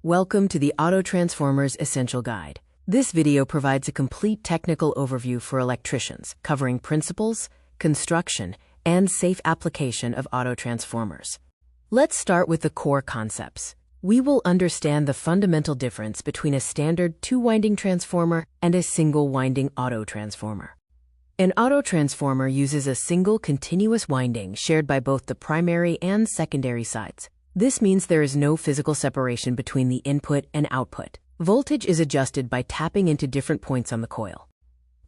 Welcome to the Autotransformer's Essential Guide. This video provides a complete technical overview for electricians, covering principles, construction, and safe application of autotransformers. Let's start with the core concepts. We will understand the fundamental difference between a standard two-winding transformer and a single-winding autotransformer. An autotransformer uses a single continuous winding shared by both the primary and secondary sides. This means there is no physical separation between the input and output. Voltage is adjusted by tapping into different points on the coil.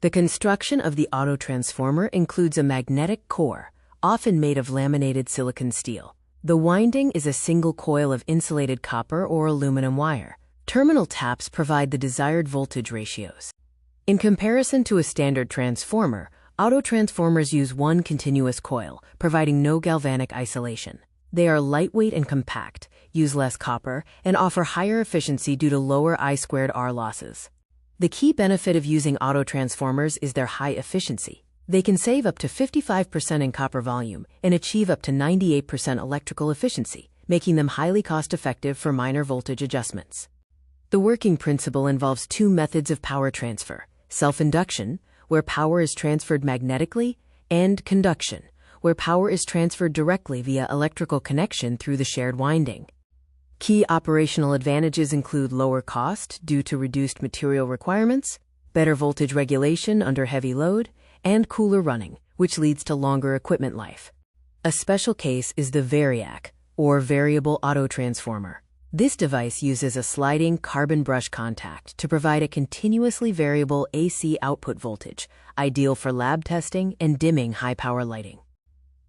The construction of the autotransformer includes a magnetic core, often made of laminated silicon steel. The winding is a single coil of insulated copper or aluminum wire. Terminal taps provide the desired voltage ratios. In comparison to a standard transformer, autotransformers use one continuous coil, providing no galvanic isolation. They are lightweight and compact, use less copper, and offer higher efficiency due to lower I²R losses. The key benefit of using autotransformers is their high efficiency. They can save up to 55% in copper volume and achieve up to 98% electrical efficiency, making them highly cost-effective for minor voltage adjustments. The working principle involves two methods of power transfer: self-induction, where power is transferred magnetically, and conduction, where power is transferred directly via electrical connection through the shared winding. Key operational advantages include lower cost due to reduced material requirements, better voltage regulation under heavy load, and cooler running, which leads to longer equipment life. A special case is the Variac, or variable autotransformer. This device uses a sliding carbon brush contact to provide a continuously variable AC output voltage, ideal for lab testing and dimming high-power lighting.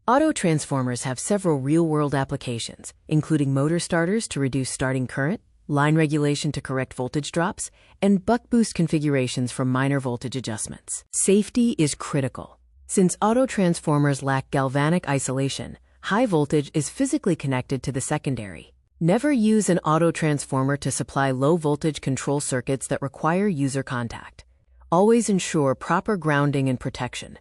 Autotransformers have several real-world applications, including motor starters to reduce starting current, line regulation to correct voltage drops, and buck-boost configurations for minor voltage adjustments. Safety is critical. Since autotransformers lack galvanic isolation, high voltage is physically connected to the secondary. Never use an autotransformer to supply low-voltage control circuits that require user contact. Always ensure proper grounding and protection.